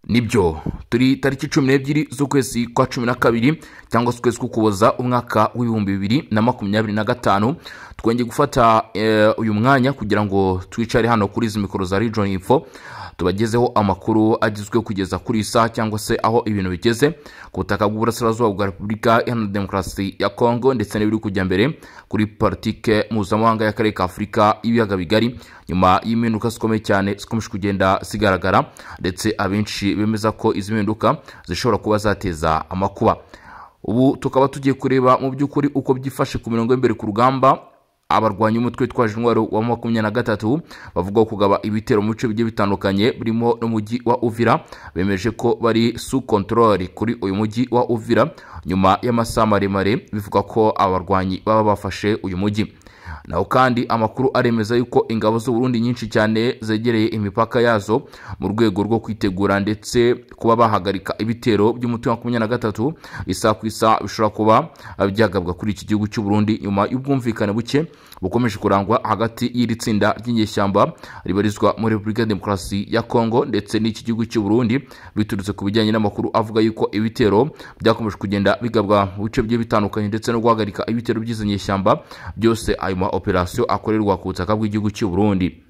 Nibyo turi tariki 12 z'ukwezi kwa 12 cyangwa se ukwezi k'Ukuboza umwaka w'2025 twongeye gufata uyu mwanya kugira ngo twicare hano kuri izi mikoro za Region Info tubagezeho amakuru agizwe kugeza kuri isa cyangwa se aho ibintu bigeze ku butaka bw'uburasirazuba bwa Repubulika Iharanira Demokarasi ya Kongo ndetse n'ibiri kujya mbere kuri politike mpuzamahanga y'akarere ka Afurika ibiyaga bigari nyuma y'impinduka zikomeye cyane zikomeje kugenda zigaragara ndetse abenshi bemeza ko izi mpinduka zishobora kuba zateza amakuba. Ubu tukaba tugiye kureba mu by'ukuri uko byifashe ku mirongo y'imbere ku rugamba. Abarwanyi umutwe twaje intwaro wa 23 bavuga kugaba ibitero mu bice bigiye bitandukanye birimo n'umujyi wa Uvira, bemeje ko bari sous control kuri uyu mujyi wa Uvira nyuma y'amasaha maremare bivuga ko abarwanyi baba bafashe uyu mujyi. Naho kandi amakuru aremeza yuko ingabo z'u Burundi nyinshi cyane zegereye imipaka yazo mu rwego rwo kwitegura ndetse kuba bahagarika ibitero by'umutwe wa 23 isa ku isa bishobora kuba byagabwa kuri iki gihugu cy'u Burundi nyuma y'ubwumvikane buke bukomeje kurangwa hagati y'iri tsinda ry'inyeshyamba ribarizwa muri Repubulika Demokarasi ya Kongo ndetse n'iki gihugu cy'u Burundi, biturutse ku bijyanye n'amakuru avuga yuko ibitero byakomeje kugenda bigabwa mu bice bigiye bitandukanye ndetse no guhagarika ibitero by'inyeshyamba byose ayo operation akorerwa ku butaka bw'igihugu cy'u Burundi.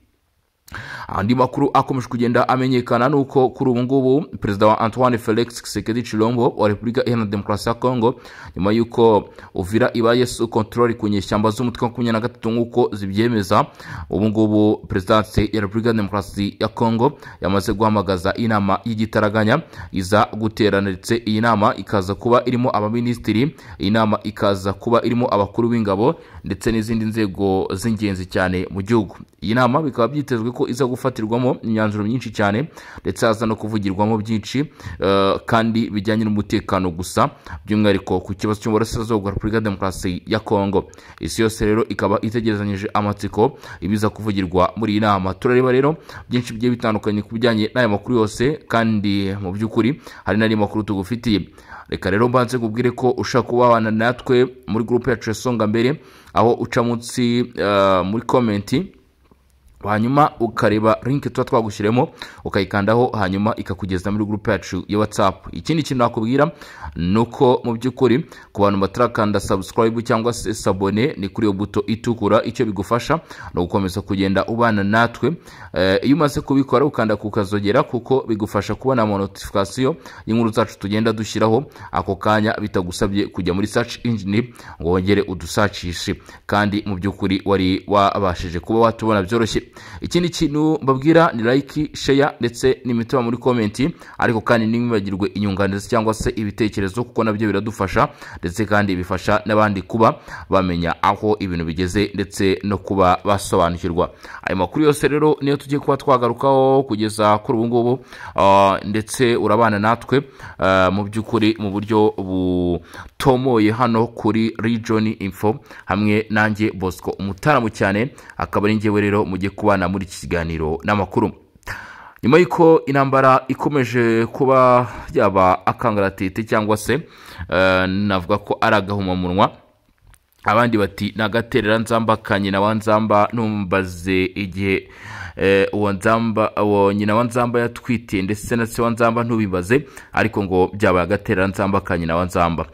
Andi makuru akomeje kugenda amenyekana nuko kuri ubu ngubu Perezida wa Antoine Felix Tshisekedi Tshilombo wa Repubulika Iharanira Demokarasi ya Kongo nyuma yuko Uvira ibaye sous control ku nyeshyamba z'umutwe wa 23 nk'uko zibyemeza, ubu ngubu Presidence ya Repubulika Demokarasi ya Kongo yamaze guhamagaza inama y'igitaraganya iza guterana ndetse iyi nama ikaza kuba irimo abaministiri, inama ikaza kuba irimo abakuru b'ingabo ndetse n'izindi nzego z'ingenzi cyane mu gihugu. Iyi nama bikaba byitezwe ko iza gufatirwamo imyanzuro myinshi cyane ndetse haza no kuvugirwamo byinshi kandi bijyanye n'umutekano gusa, by'umwihariko ku kibazo cy'uburasirazuba bwa Repubulika Demokarasi ya Kongo. Isi yose rero ikaba itegerezanyije amatsiko ibiza kuvugirwa muri iyi nama. Turareba rero byinshi bigiye bitandukanye ku bijyanye n'aya makuru yose, kandi mu by'ukuri hari n'andi makuru tugufitiye. Reka rero mbanze kubwire ko ushaka kubana natwe muri groupe yacu Songa Mbere, aho uca munsi muri comment hanyuma ukareba link tuba twagushyiremo ukayikandaho hanyuma ikakugeza muri groupe yacu ya WhatsApp. Ikindi kintu nakubwira nuko mu by'ukuri ku bantu batarakanda subscribe cyangwa se s'abone ni kuri yo buto itukura, icyo bigufasha no gukomeza kugenda ubana natwe. Iyo umaze kubikora ukanda kukazogera kuko bigufasha kubona notification y'inkuru zacu tugenda dushyiraho ako kanya bitagusabye kujya muri search engine ngo wongere udusacishe, kandi mu by'ukuri wari wabashije kuba watubona byoroshye. Ikindi kintu mbabwira ni like, share ndetse n'imitoma muri comment, ariko kandi nimwibagirwe inyunganizi cyangwa se ibitekerezo kuko nabyo biradufasha ndetse kandi bifasha n'abandi kuba bamenya aho ibintu bigeze ndetse no kuba basobanukirwa. Ayo makuru yose rero niyo tugiye kuba twagarukaho kugeza kuri ubu ngubu, ndetse urabana natwe mu by'ukuri mu buryo butomoye hano kuri Region Info hamwe nanjye Bosco Umutaramu cyane, akaba ari njyewe rero mujye kubana muri iki kiganiro n'amakuru. Nyuma y'uko intambara ikomeje kuba yaba akangaratete cyangwa se navuga ko ari agahumamunwa, abandi bati nagaterera nzamba kanyina wanzamba numbaze igihe uwo nyina wanzamba yatwitiye ndetse na se wanzamba ntubimbaze, ariko ngo byaba agaterera nzamba kanyina wanzamba.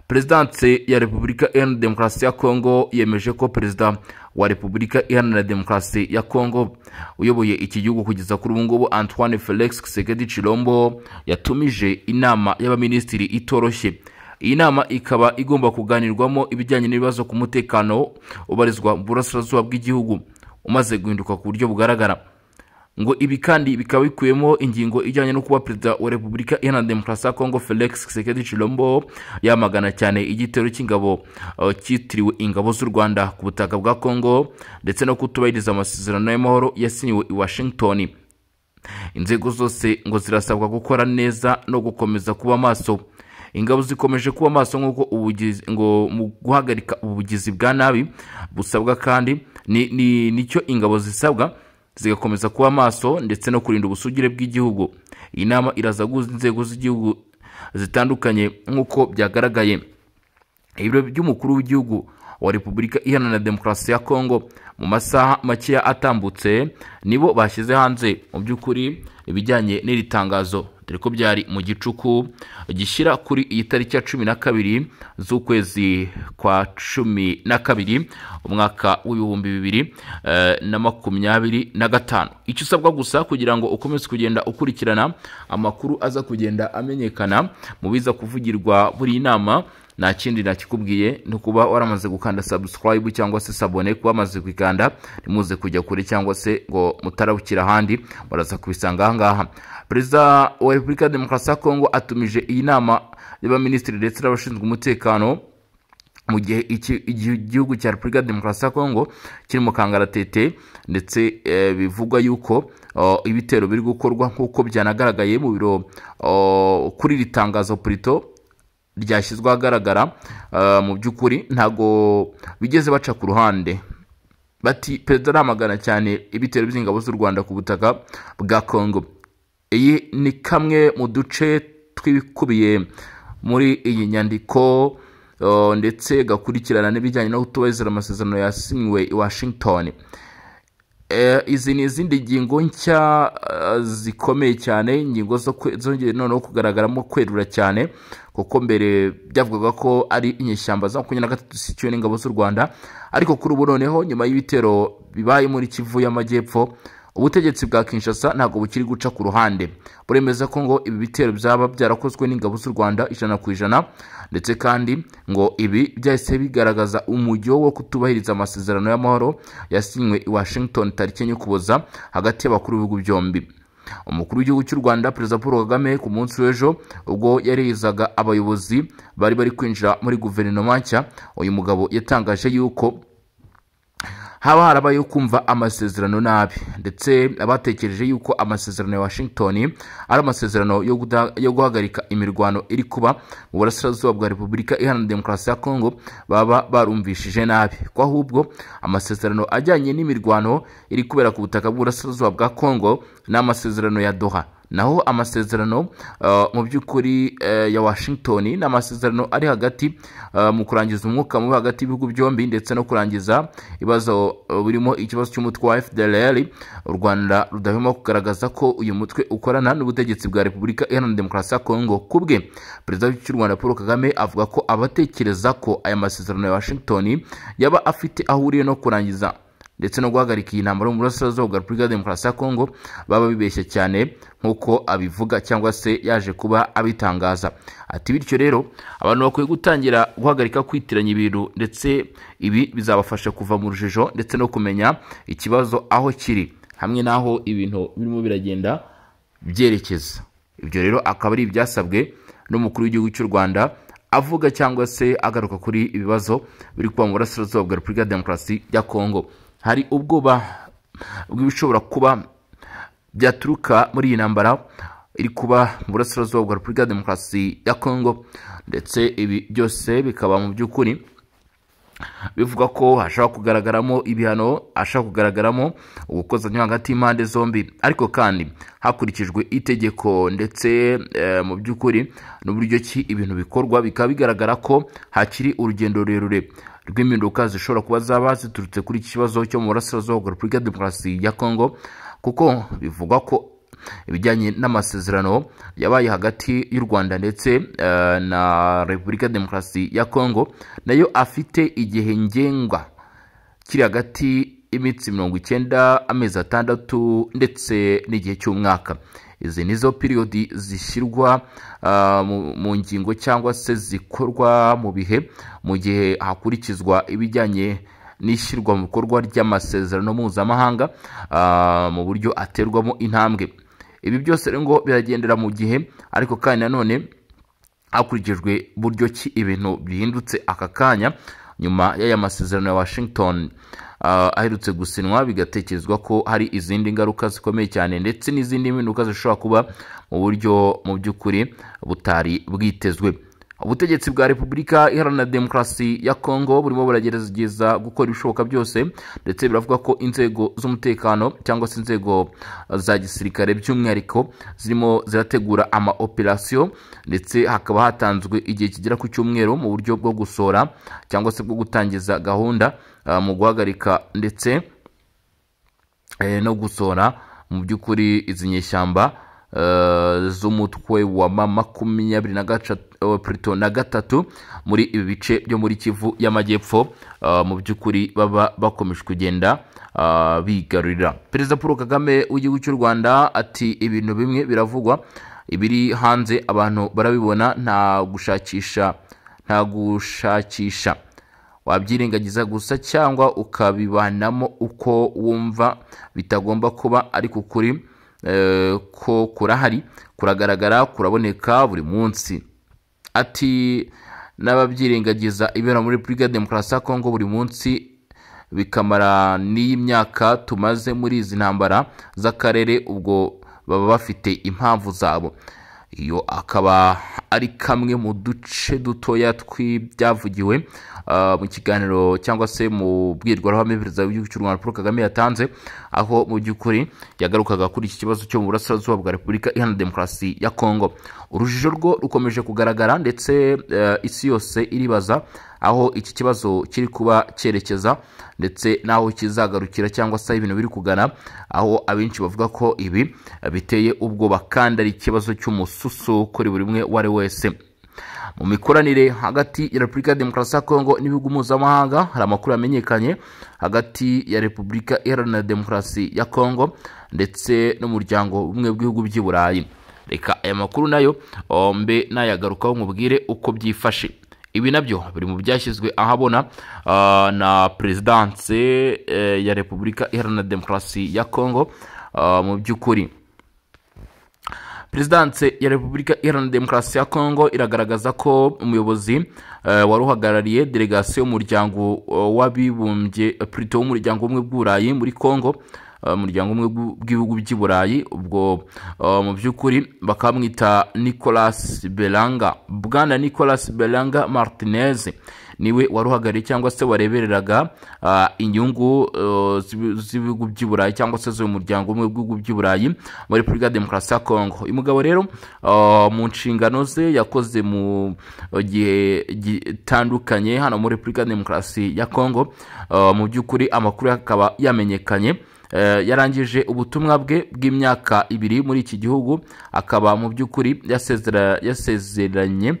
Presidence ya Repubulika Iharanira Demokarasi ya Kongo yemeje ko Perezida wa Repubulika Iharanira Demokarasi ya Kongo uyoboye iki gihugu kugeza kuri ubu ngubu Antoine Felix Tshisekedi Tshilombo yatumije inama y'abaministiri itoroshye. Iyi nama ikaba igomba kuganirwamo ibijyanye n'ibibazo ku mutekano ubarizwa mu burasirazuba bw'igihugu umaze guhinduka ku buryo bugaragara. Ngo ibi kandi bikaba bikuyemo ingingo ijyanye no kuba Perezida wa Repubulika Iharanira Demokarasi ya Kongo Felix Tshisekedi Tshilombo yamagana cyane igitero cy'ingabo cyitiriwe ingabo z'u Rwanda ku butaka bwa Kongo ndetse no kutubahiriza amasezerano y'amahoro yasinyiwe i Washington. Inzego zose ngo zirasabwa gukora neza no gukomeza kuba maso. Ingabo zikomeje kuba maso nk'uko ubugizi ngo mu guhagarika ubugizi bwa nabi busabwa, kandi nicyo ingabo zisabwa zigakomeza kuba maso ndetse no kurinda ubusugire bw'igihugu. Iyi nama irazaguza inzego z'igihugu zitandukanye nk'uko byagaragaye. Ibiro by'umukuru w'igihugu wa Repubulika Iharanira Demokarasi ya Kongo mu masaha make atambutse nibo bashyize hanze mu by'ukuri ibijyanye n'iri tangazo dore ko byari mu gicuku gishyira kuri iyi tariki ya 12 z'ukwezi kwa 12 umwaka w'ibihumbi 2025. Icyo usabwa gusa kugira ngo ukomeze kugenda ukurikirana amakuru aza kugenda amenyekana mu biza kuvugirwa buri inama, nta kindi nakikubwiye no kuba waramaze gukanda subscribe cyangwa se sabone, kuba amaze kwikanda nimuze kujya kure cyangwa se ngo mutarabukira ahandi, baraza kubisanga aha ngaha. Perezida wa Repubulika ya Demokarasi ya Kongo atumije iyi nama y'abaminisitiri ndetse n'abashinzwe umutekano mu gihe igihugu cya Repubulika ya Demokarasi ya Kongo kiri mu kangaratete, ndetse bivugwa yuko ibitero biri gukorwa nk'uko byanagaragaye mu biro kuri ritangazo Prito ryashyizwe ahagaragara. Mu by'ukuri ntago bigeze baca ku ruhande, bati perezida aramagana cyane ibitero by'ingabo z'u Rwanda ku butaka bwa Kongo. Iyi ni kamwe mu duce tw'ibikubiye muri iyi nyandiko, ndetse gakurikirana n'ibijyanye no kutubahiriza amasezerano yasinywe i Washington. Izi ni izindi ngingo nshya zikomeye cyane, ingingo zongeye noneho kugaragaramo kwerura cyane, kuko mbere byavugaga ko ari inyeshyamba za 23 zisikiwe n'ingabo z'u Rwanda, ariko kuri ubu noneho nyuma y'ibitero bibaye muri Kivu y'Amajyepfo, ubutegetsi bwa Kinshasa ntabwo bukiri guca ku ruhande, buremeza ko ngo ibi bitero byaba byarakozwe n'ingabo z'u Rwanda 100%, ndetse kandi ngo ibi byahise bigaragaza umujyo wo kutubahiriza amasezerano y'amahoro yasinywe i Washington tariki enye Ukuboza hagati y'abakuru b'ibihugu byombi. Umukuru w'igihugu cy'u Rwanda Perezida Paul Kagame ku munsi w'ejo ubwo yarezaga abayobozi bari kwinjira muri guverinoma nshya, uyu mugabo yatangaje yuko haba harabaye kumva amasezerano nabi, ndetse abatekereje yuko amasezerano ya Washington ari amasezerano yo guhagarika imirwano iri kuba mu burasirazuba bwa Repubulika Iharanira Demokarasi ya Kongo baba barumvishije nabi, ko ahubwo amasezerano ajyanye n'imirwano iri kubera ku butaka bw'uburasirazuba bwa Kongo n'amasezerano ya Doha. Naho amasezerano mu by'ukuri ya Washington ni amasezerano ari hagati mu kurangiza umwuka mubi hagati y'ibihugu byombi, ndetse no kurangiza ibibazo birimo ikibazo cy'umutwe wa FDLR. U Rwanda rudahwema kugaragaza ko uyu mutwe ukorana n'ubutegetsi bwa Repubulika Iharanira Demokarasi ya Kongo. Kubwe Perezida cy'u Rwanda Paul Kagame avuga ko abatekereza ko aya masezerano ya Washington yaba afite ahuriye no kurangiza ndetse no guhagarika iyi ntambara mu burasirazuba bwa Repubulika ya Demokarasi ya Kongo baba bibeshye cyane nk'uko abivuga cyangwa se yaje kuba abitangaza. Ati bityo rero abantu bakwiye gutangira guhagarika kwitiranya ibintu, ndetse ibi bizabafasha kuva mu rujijo ndetse no kumenya ikibazo aho kiri hamwe n'aho ibintu birimo biragenda byerekeza. Ibyo rero akaba ari ibyasabwe n'umukuru w'igihugu cy'u Rwanda, avuga cyangwa se agaruka kuri ibibazo biri kuba mu burasirazuba bwa Repubulika ya Demokarasi ya Kongo. Hari ubwoba bw'ibishobora kuba byaturuka muri iyi ntambara iri kuba mu burasirazuba bwa Repubulika ya Demokarasi ya Kongo, ndetse ibi byose bikaba mu by'ukuri bivuga ko hashobora kugaragaramo ibihano, hashobora kugaragaramo ugukozanya hagati y'impande zombi, ariko kandi hakurikijwe itegeko ndetse mu by'ukuri n'uburyo ki ibintu bikorwa, bikaba bigaragara ko hakiri urugendo rurerure rw'impinduka zishobora kuba zaba ziturutse kuri iki kibazo cyo mu burasirazuba bwa Repubulika ya Demokarasi ya Kongo, kuko bivugwa ko ibijyanye n'amasezerano yabaye hagati y'u Rwanda ndetse na Repubulika ya Demokarasi ya Kongo nayo afite igihe ngengwa kiri hagati y'iminsi 90, amezi 6 ndetse n'igihe cy'umwaka. Izi nizo periodi zishyirwa mu ngingo cyangwa se zikorwa mu bihe mu gihe hakurikizwa ibijyanye n'ishyirwa mu bikorwa ry'amasezerano mpuzamahanga mu buryo aterwamo intambwe. Ibi byose rero ngo biragendera mu gihe, ariko kandi nanone hakurikijwe buryo ki ibintu bihindutse aka kanya nyuma y'aya masezerano ya Washington aherutse gusinwa, bigatekerezwa ko hari izindi ngaruka zikomeye cyane ndetse n'izindi mpinduka zishobora kuba mu buryo mu by'ukuri butari bwitezwe. Ubutegetsi bwa Repubulika Iharanira Demokarasi ya Kongo burimo buragerageza gukora ibishoboka byose, ndetse biravuga ko inzego z'umutekano cyangwa se inzego za gisirikare by'umwihariko zirimo zirategura ama operation, ndetse hakaba hatanzwe igihe kigera ku cyumweru mu buryo bwo gusora cyangwa se bwo gutangiza gahunda mu guhagarika ndetse no gusora mu by'ukuri izi nyeshyamba z'umutwe wa M23 muri ibi bice byo muri Kivu y'Amajyepfo mu by'ukuri baba bakomeje kugenda bigarurira. Perezida Paul Kagame w'igihugu cy'u Rwanda ati ibintu bimwe biravugwa, ibiri hanze abantu barabibona, nta gushakisha wabyirengagiza gusa cyangwa ukabibanamo uko wumva bitagomba kuba, ariko ukuri ko kurahari, kuragaragara, kuraboneka buri munsi. Ati n'ababyirengagiza ibera muri Repubulika Demokarasi ya Kongo buri munsi bikamara n'imyaka tumaze muri izi ntambara z'akarere, ubwo baba bafite impamvu zabo. Iyo akaba ari kamwe mu duce dutoya tw'ibyavugiwe mu kiganiro cyangwa se mu bwirwaruhame perezida w'igihugu cy'u Rwanda Paul Kagame yatanze, aho mu by'ukuri yagarukaga kuri iki kibazo cyo mu burasirazuba bwa Repubulika Iharanira Demokarasi ya Kongo. Urujijo rwo rukomeje kugaragara ndetse isi yose iribaza aho iki kibazo kiri kuba cyerekeza ndetse naho kizagarukira cyangwa se ibintu biri kugana, aho abenshi bavuga ko ibi biteye ubwoba kandi ari ikibazo cy'umususu kuri buri umwe wari wese. Mu mikoranire hagati ya Repubulika Demokarasi ya Kongo n'ibihugu mpuzamahanga hari amakuru yamenyekanye hagati ya Repubulika Iharanira Demokarasi ya Kongo ndetse n'umuryango umwe w'ibihugu by'i Burayi. Reka aya makuru nayo mbe nayagarukaho nkubwire uko byifashe. Ibi nabyo biri mu byashyizwe ahabona na Presidence ya Repubulika Iharanira Demokarasi ya Kongo. Mu by'ukuri Presidence ya Repubulika Iharanira Demokarasi ya Kongo iragaragaza ko umuyobozi wari uhagarariye delegation y'umuryango w'abibumbye plutôt w'umuryango umwe bw'Uburayi muri Kongo, umuryango umwe bw'ibihugu by'i Burayi, ubwo mu by'ukuri bakamwita Nicolas Belanga. Bwana Nicolas Belanga Martinez niwe wari uhagarariye cyangwa se warebereraga inyungu z'ibihugu by'i Burayi cyangwa se z'umuryango umwe w'ibihugu by'i Burayi muri Repubulika Demokarasi ya Kongo. Uyu mugabo rero mu nshingano ze yakoze mu gihe gitandukanye hano muri Repubulika Demokarasi ya Kongo. Mu by'ukuri amakuru akaba yamenyekanye, yarangije ubutumwa bwe bw'imyaka 2 muri iki gihugu, akaba mu by'ukuri yasezeranye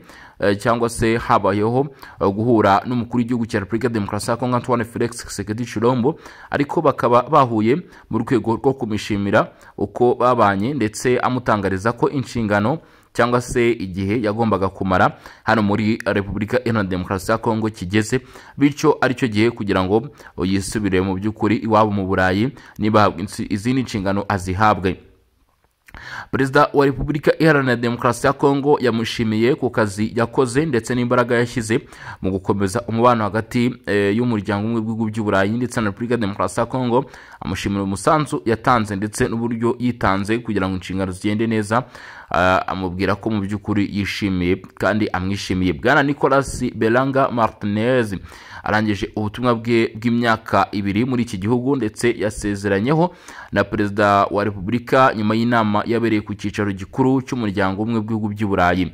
cyangwa se habayeho guhura n'umukuru w'igihugu cya Repubulika Demokarasi ya Kongo Antoine Felix Tshisekedi Tshilombo, ariko bakaba bahuye mu rwego rwo kumishimira uko babanye ndetse amutangariza ko inshingano cyangwa se igihe yagombaga kumara hano muri Repubulika Iharanira Demokarasi ya Kongo kigeze, bityo aricyo gihe kugira ngo yisubire mu by'ukuri iwabo mu Burayi niba izindi nshingano azihabwe. Perezida wa Repubulika Iharanira Demokarasi ya Kongo yamushimiye ku kazi yakoze ndetse n'imbaraga yashyize mu gukomeza umubano hagati y'umuryango umwe w'ibihugu by'u Burayi ndetse na Repubulika Demokarasi ya Kongo. Amushimira umusanzu yatanze ndetse n'uburyo yitanze kugira ngo inshingano zigende neza. Amubwira ko mu by'ukuri yishimiye kandi amwishimiye. Bwana Nicolas Belanga Martinez arangije ubutumwa bwe bw'imyaka 2 muri iki gihugu ndetse yasezeranyeho na Perezida wa Repubulika nyuma y'inama yabereye ku cyicaro gikuru cy'umuryango umwe w'ibihugu by'u Burayi.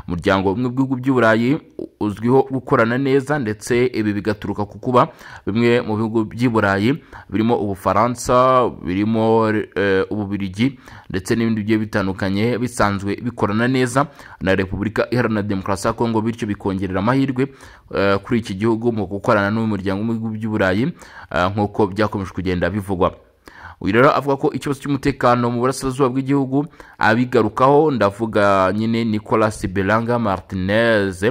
Umuryango umwe w'ibihugu by'u Burayi uzwiho gukorana neza ndetse ibi bigaturuka ku kuba bimwe mu bihugu by'i Burayi birimo Ubufaransa, birimo Ububiligi ndetse n'ibindi bigiye bitandukanye bisanzwe bikorana neza na Repubulika Iharanira Demokarasi ya Kongo, bityo bikongerera amahirwe kuri iki gihugu mu gukorana n'umuryango umwe w'ibihugu by'u Burayi nk'uko byakomeje kugenda bivugwa. Uyu rero avuga ko ikibazo cy'umutekano mu burasirazuba bw'igihugu abigarukaho, ndavuga nyine Nicolas Belanga Martinez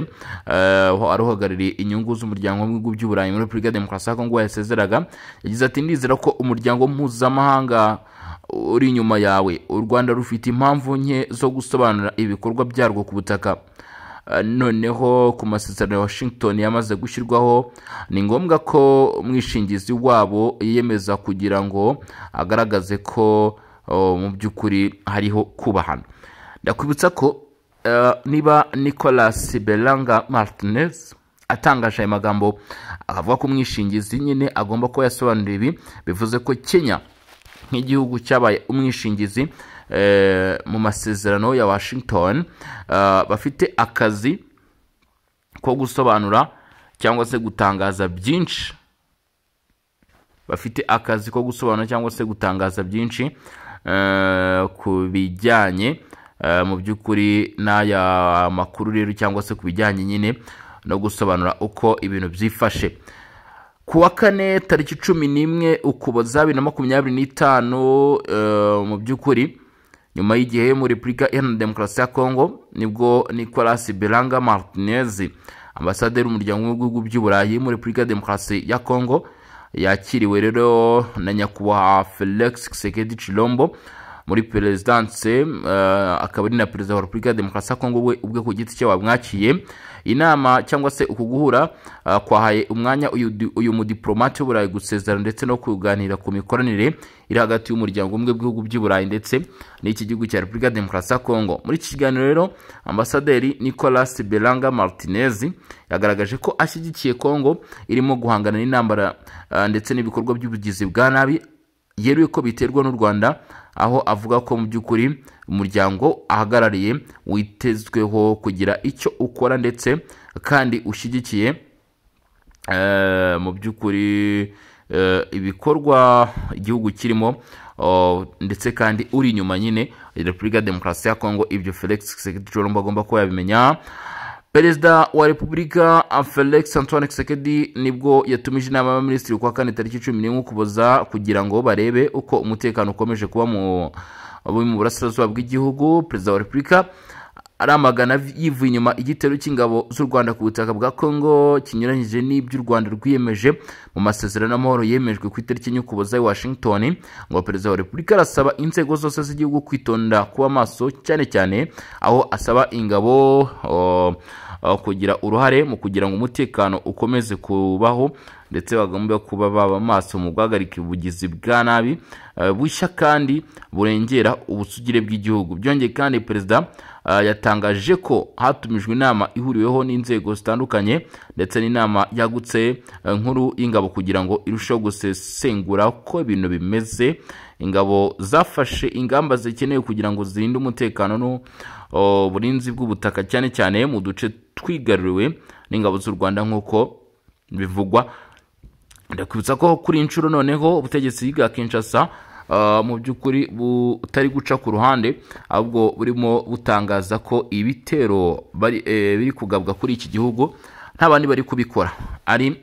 aruhagarariye inyungu z'umuryango w'ibihugu by'u Burayi muri Repubulika Demokarasi ya Kongo yasezeraga. Yagize ati ndizera ko umuryango mpuzamahanga uri inyuma yawe. U Rwanda rufite impamvu nke zo gusobanura ibikorwa byarwo ku butaka. Noneho ku masezerano ya Washington yamaze gushyirwaho, ni ngombwa ko umwishingizi wabo yiyemeza kugira ngo agaragaze ko mu by'ukuri hariho kubahana. Ndakwibutsa ko niba Nicolas Belanga Martinez atangaje aya magambo akavuga ko umwishingizi nyine agomba ko yasobanura ibi, bivuze ko Kenya nk'igihugu cyabaye umwishingizi mu masezerano ya Washington bafite akazi ko gusobanura cyangwa se gutangaza byinshi, ku bijyanye mu by'ukuri n'aya makuru rero cyangwa se ku bijyanye nyine no gusobanura uko ibintu byifashe. Ku wa kane tariki 11 Ukuboza 2025 mu by'ukuri nyuma y'igihe muri Repubulika Iharanira Demokarasi ya Kongo nibwo Nicolas Belanga Martinez ambasaderi w'umuryango w'ibihugu by'Uburayi muri Repubulika Demokarasi ya Kongo yakiriwe rero na nyakubahwa Felix Tshisekedi Tshilombo muri presidence akaba ari na perezida wa Repubulika Demokarasi ya Kongo we ubwe ku giti cye wamwakiye. Inama cyangwa se ukuguhura kwahaye umwanya uyu mudiplomate w'Uburayi gusezerana ndetse no kuganira ku mikoranire iri hagati y'umuryango umwe bw'ibihugu by'Uburayi ndetse n'iki gihugu cya Repubulika Demokarasi ya Kongo. Muri iki kiganiro rero ambasaderi Nicolas Belanga Martinez yagaragaje ko ashyigikiye Kongo irimo guhangana n'intambara ndetse n'ibikorwa by'ubugizi bwa nabi yeruye ko biterwa n'u Rwanda, aho avuga ko mu by'ukuri umuryango ahagarariye witezweho kugira icyo ukora ndetse kandi ushyigikiye mu by'ukuri ibikorwa igihugu kirimo ndetse kandi uri inyuma nyine Repubulika Demokarasi ya Kongo. Ibyo Felix Tshisekedi Tshilombo agomba kuba yabimenya. Perezida wa Repubulika Felix Antoine Tshisekedi nibwo yatumije inama y'abaminisitiri ku wa kane tariki 11 Ukuboza kugira ngo barebe uko umutekano ukomeje kuba mu burasirazuba bw'igihugu. Perezida wa Repubulika aramagana yivuye inyuma igitero cy'ingabo z'u Rwanda ku butaka bwa Kongo kinyuranyije n'ibyo u Rwanda rwiyemeje mu masezerano y'amahoro yemejwe ku itariki y'Ukuboza i Washington. Ngo Perezida wa Repubulika arasaba inzego zose z'igihugu kwitonda kuba maso cyane cyane aho asaba ingabo kugira uruhare mu kugira ngo umutekano ukomeze kubaho ndetse bagomba kuba baba maso mu guhagarika ubugizi bwa nabi bushya kandi burengera ubusugire bw'igihugu. Byongeye kandi perezida yatangaje ko hatumijwe inama ihuriweho n'inzego zitandukanye ndetse n'inama yagutse nkuru y'ingabo kugira ngo irusheho gusesengura ko ibintu bimeze. Ingabo zafashe ingamba zikenewe kugira ngo zirinde umutekano n'uburinzi bw'ubutaka cyane cyane mu duce twigaruriwe n'ingabo z'u Rwanda nk'uko bivugwa. Ndakwibutsa ko kuri inshuro noneho ubutegetsi bwa Kinshasa mu by'ukuri butari guca ku ruhande ahubwo burimo butangaza ko ibitero biri kugabwa kuri iki gihugu nta bandi bari kubikora ari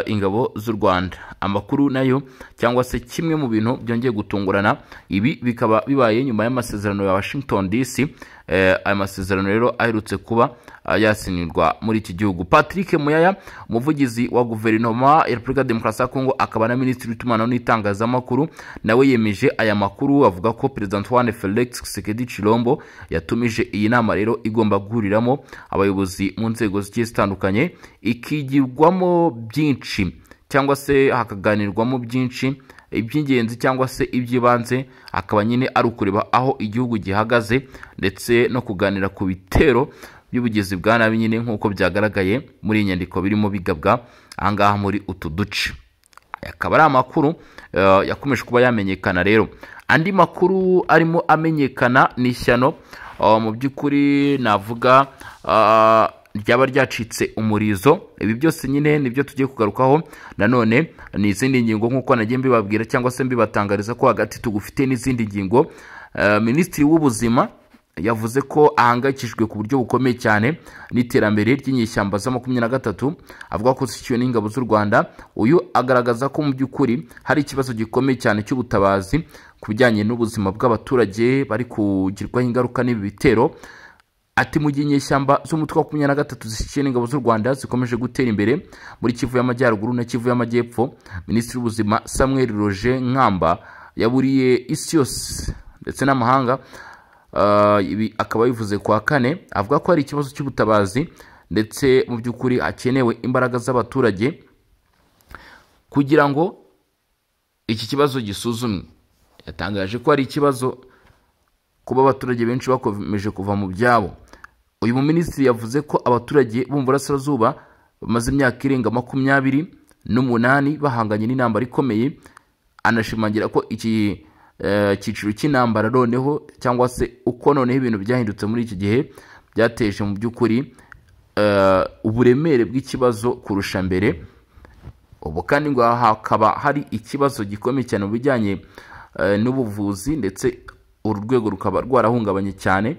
ingabo z'u Rwanda. Amakuru nayo cyangwa se kimwe mu bintu byongeye gutungurana, ibi bikaba bibaye nyuma y'amasezerano ya Washington DC. Aya masezerano rero aherutse kuba yasinirwa muri iki gihugu. Patrick Muyaya umuvugizi wa guverinoma ya Repubulika Demokarasi ya Kongo akaba na minisitiri w'itumanaho n'itangazamakuru nawe yemeje aya makuru, avuga ko Perezida Antoine Felix Tshisekedi Tshilombo yatumije iyi nama rero igomba guhuriramo abayobozi mu nzego zigiye zitandukanye ikigirwamo byinshi cyangwa se hakaganirwamo byinshi iby'ingenzi cyangwa se iby'ibanze, akaba nyine ari ukureba aho igihugu gihagaze ndetse no kuganira ku bitero by'ubugizi bwa nabi nyine nk'uko byagaragaye muri iyi nyandiko birimo bigabwa ahangaha muri utu duce. Akaba ari amakuru yakomeje kuba yamenyekana. Rero andi makuru arimo amenyekana ni ishyano mu by'ukuri navuga ryaba ryacitse umurizo. Ibi byose nyine nibyo tugiye kugarukaho. Nanone ni izindi ngingo nk'uko nagiye mbibabwira cyangwa se mbibatangariza ko hagati tugufite n'izindi ngingo. Minisitiri w'ubuzima yavuze ko ahangayikishijwe ku buryo bukomeye cyane n'iterambere ry'inyeshyamba za 23, avuga ko zishyuwe n'ingabo z'u Rwanda. Uyu agaragaza ko mu by'ukuri hari ikibazo gikomeye cyane cy'ubutabazi ku bijyanye n'ubuzima bw'abaturage bari kugirwaho ingaruka n'ibi bitero. Ati mu gihe inyeshyamba z'umutwe wa 23 zishyuwe n'ingabo z'u Rwanda zikomeje gutera imbere muri Kivu y'Amajyaruguru na Kivu y'Amajyepfo, Minisitiri w'ubuzima Samuel Roger Nkamba yaburiye isi yose ndetse n'amahanga. Ibi akaba bivuze kwa kane, avuga ko hari ikibazo cy'ubutabazi ndetse mu by'ukuri hakenewe imbaraga z'abaturage kugira ngo iki kibazo gisuzumwe. Yatangaje ko hari ikibazo kuba abaturage benshi bakomeje kuva mu byabo. Uyu minisitiri yavuze ko abaturage bo mu burasirazuba bamaze imyaka irenga 28 bahanganye n'intambara ikomeye. Anashimangira ko iki cyiciro cy'intambara noneho cyangwa se uko noneho ibintu byahindutse muri iki gihe byateje mu by'ukuri uburemere bw'ikibazo kurusha mbere. Ubu kandi ngo hakaba hari ikibazo gikomeye cyane mu bijyanye n'ubuvuzi, ndetse uru rwego rukaba rwarahungabanye cyane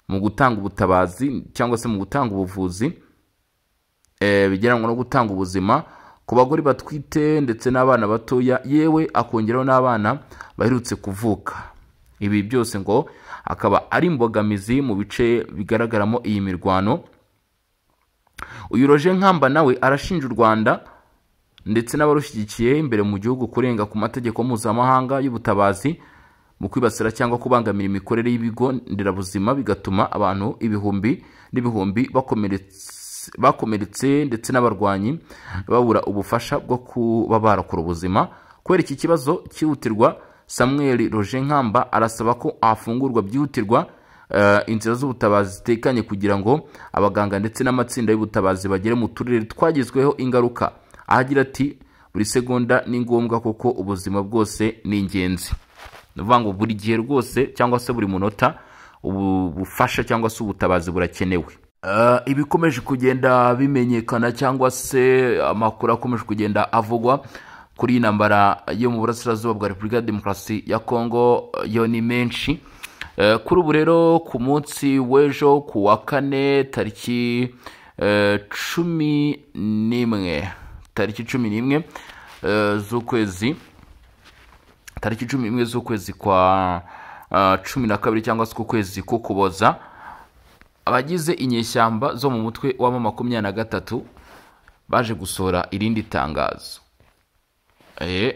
mu gutanga ubutabazi cyangwa se mu gutanga ubuvuzi bigeranwa no gutanga ubuzima ku bagore batwite ndetse n'abana batoya, yewe akongeraho n'abana baherutse kuvuka. Ibi byose ngo akaba ari imbogamizi mu bice bigaragaramo iyi mirwano. Uyu Roger Nkamba nawe arashinja u Rwanda ndetse n'abarushyigikiye imbere mu gihugu kurenga ku mategeko mpuzamahanga y'ubutabazi mu kwibasira cyangwa kubangamira imikorere y'ibigo nderabuzima, bigatuma abantu ibihumbi n'ibihumbi bakomeretse ndetse n'abarwanyi babura ubufasha bwo kuba barakora ubuzima. Kubera iki kibazo cyihutirwa, Samuel Roger Nkamba arasaba ko afungurwa byihutirwa inzira z'ubutabazi zitekanye kugira ngo abaganga ndetse n'amatsinda y'ubutabazi bagere mu turere twagizweho ingaruka. Ahagira ati buri segonda ni ngombwa kuko ubuzima bwose ni ingenzi. Nuvuga ngo buri gihe rwose cyangwa se buri munota ubufasha cyangwa se ubutabazi burakenewe. Ibikomeje kugenda bimenyekana cyangwa se amakuru akomeje kugenda avugwa kuri iyi ntambara yo mu burasirazuba bwa Repubulika ya Demokarasi ya Kongo yo ni menshi. Kuri ubu rero ku munsi w'ejo ku wa kane tariki 11 z'ukwezi kwa 12 cyangwa se ukwezi k'Ukuboza, abagize inyeshyamba zo mu mutwe wa M23 baje gusohora irindi tangazo.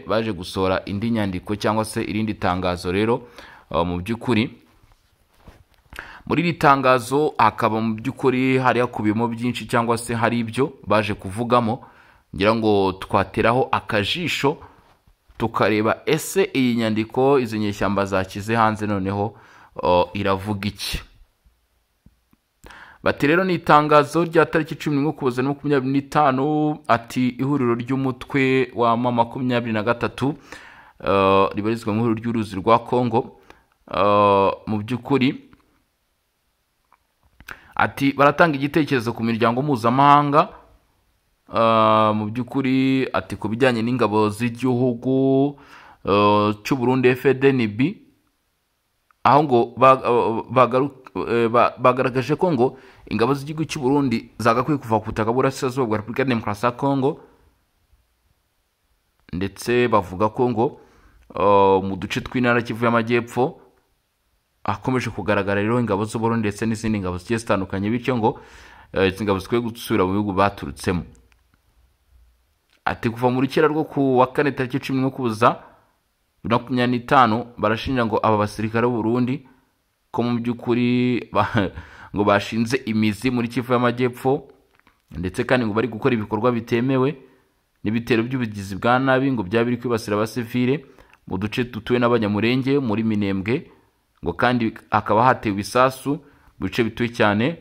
Baje gusohora indi nyandiko cyangwa se irindi tangazo. Rero mu by'ukuri muri iri tangazo hakaba mu by'ukuri hari hakubiyemo byinshi cyangwa se hari ibyo baje kuvugamo, ngira ngo twateraho akajisho tukareba ese iyi nyandiko izi nyeshyamba zakize hanze noneho iravuga iki. Bati rero ni itangazo rya tariki 11 Ukuboza 2025, ati ihuriro ry'umutwe wa M23 ribarizwa mu ihuriro ry'uruzi rwa Kongo, mu by'ukuri ati baratanga igitekerezo ku miryango mpuzamahanga, mu by'ukuri ati ku bijyanye n'ingabo z'igihugu cy'u Burundi FDNB, aho ngo bagaragaje ko ngo ingabo z'igihugu cy'u Burundi zagakwiye kuva ku butaka burasirazuba bwa Repubulika ya Demokarasi ya Kongo, ndetse bavuga ko ngo mu duce tw'intara Kivu y'Amajyepfo akomeje kugaragara rero ingabo z'u Burundi ndetse n'izindi ngabo zigiye zitandukanye, bityo ngo izi ngabo zikwiye gusubira mu bihugu baturutsemo. Ati kuva mu rukera rwo ku wa kane tariki 11 Ukuboza 2025 barashinja ngo aba basirikare b'u Burundi ko mu by'ukuri ngo bashinze imizi muri Kivu y'Amajyepfo, ndetse kandi ngo bari gukora ibikorwa bitemewe n'ibitero by'ubugizi bwa nabi ngo byaba biri kwibasira abasivile mu duce dutuwe n'abanyamurenge muri Minembwe, ngo kandi hakaba hatewe ibisasu mu bice bituwe cyane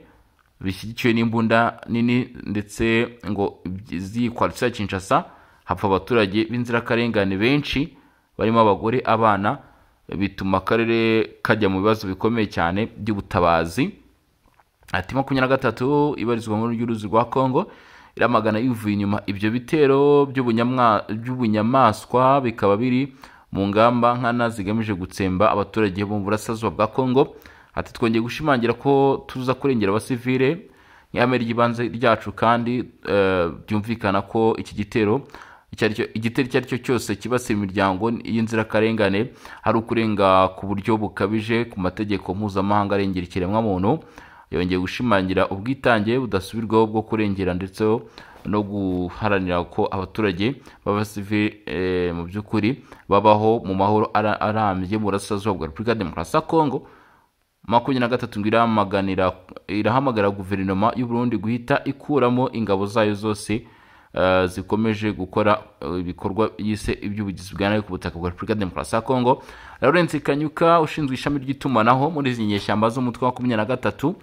bishyigikiwe n'imbunda nini, ndetse ngo zikwaritse Kinshasa hapfa abaturage b'inzirakarengane benshi barimo abagore, abana, bituma akarere kajya mu bibazo bikomeye cyane by'ubutabazi. Ati 23 ibarizwa mu ry'uruzi rwa Kongo iramagana ivuye inyuma ibyo bitero by'ubunyamaswa, bikaba biri mu ngamba nkana zigamije gutsemba abaturage bo mu burasirazuba bwa Kongo. Ati twongeye gushimangira ko tuza kurengera abasivile nk'ihame ry'ibanze ryacu, kandi byumvikana ko iki gitero icyo ari cyo cyose kibasira imiryango y'inzirakarengane hari ukurenga ku buryo bukabije ku mategeko mpuzamahanga arengera ikiremwamuntu. Yongeye gushimangira ubwitange budasubirwaho bwo kurengera ndetse no guharanira ko abaturage b'abasivile mu by'ukuri babaho mu mahoro arambye mu burasirazuba bwa Repubulika ya Demokarasi ya Kongo. 23 irahamagara guverinoma y'u Burundi guhita ikuramo ingabo zayo zose zikomeje gukora ibikorwa yise iby'ubugizi bwa nabi ku butaka bwa Repubulika ya Demokarasi ya Kongo. Lawrence Kanyuka ushinzwe ishami ry'itumanaho muri izi nyeshyamba z'umutwe wa 23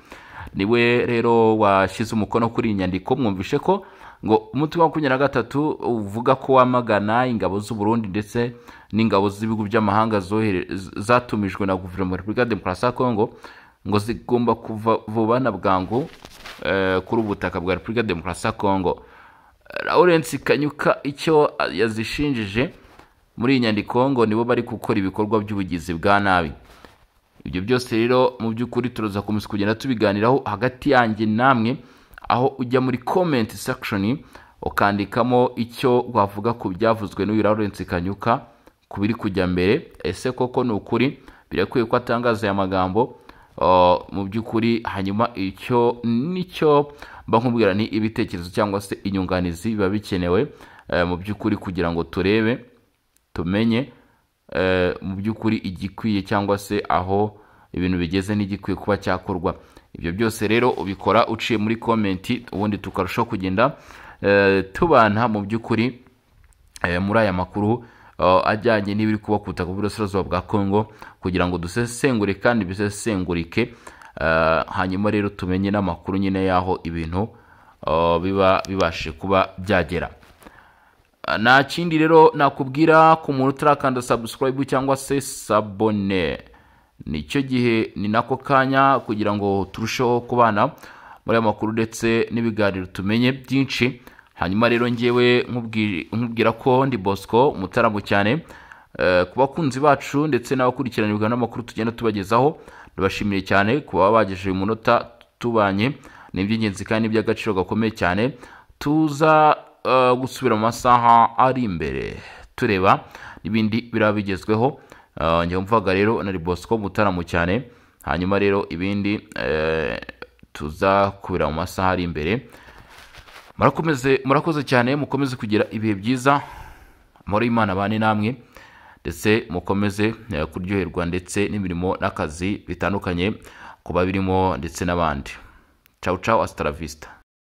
niwe rero washyize umukono kuri inyandiko. Mwumvishe ko ngo umutwe wa 23 uvuga ko wamagana ingabo z'u Burundi ndetse n'ingabo z'ibihugu by'amahanga zatumijwe na guverinoma ya Repubulika ya Demokarasi ya Kongo ngo zigomba kuva vuba na bwangu kuri ubutaka bwa Repubulika ya Demokarasi ya Kongo. Lawrence Kanyuka icyo yazishinjije muri iyi nyandiko ngo nibo bari gukora ibikorwa by'ubugizi bwa nabi. Ibyo byose rero mu by'ukuri turoza komeza kugenda tubiganiraho hagati yanjye namwe, aho ujya muri comment section ukandikamo icyo wavuga ku byavuzwe n'uyu Lawrence Kanyuka kubiri kujya mbere. Ese koko ni ukuri birakwiye ko atangaza aya magambo? Mu by'ukuri hanyuma nicyo mba nkubwira ni ibitekerezo cyangwa se inyunganizi biba bikenewe mu by'ukuri kugira ngo turebe tumenye mu by'ukuri igikwiye cyangwa se aho ibintu bigeze n'igikwiye kuba cyakorwa. Ibyo byose rero ubikora uciye muri comment, ubundi tukarushaho kugenda tubana mu by'ukuri muri aya makuru ajyanye n'ibiri kuba ku butaka bw'Uburasirazuba bwa Kongo, kugira ngo dusesengure kandi bisesengurike, hanyuma rero tumenye n'amakuru nyine yaho ibintu biba bibashe kuba byagera. Nta kindi rero nakubwira ku muntu utarakanda subscribe cyangwa se sabone, nicyo gihe ni nako kanya kugira ngo turusheho kubana muri aya makuru ndetse n'ibiganiro tumenye byinshi. Hanyuma rero ngewe nkubwira ko ndi Bosco Umutaramu cyane, ku bakunzi bacu ndetse n'abakurikiranirwa n'amakuru tugenda tubagezaho, ndabashimiye cyane kuba bagejeje umunota tubanye. Ni iby'ingenzi kandi by'agaciro gakomeye cyane. Tuza gusubira mu masaha ari imbere tureba n'ibindi biraba bigezweho. Njye mvuga rero na Bosco Umutaramu cyane, hanyuma rero ibindi tuza kubira mu masaha ari imbere. Murakoze cyane, mukomeze kugira ibihe byiza, amahoro y'Imana bane namwe, ndetse mukomeze kuryoherwa ndetse n'imirimo n'akazi bitandukanye kuba birimo ndetse n'abandi. Ciao ciao, hasta la vista.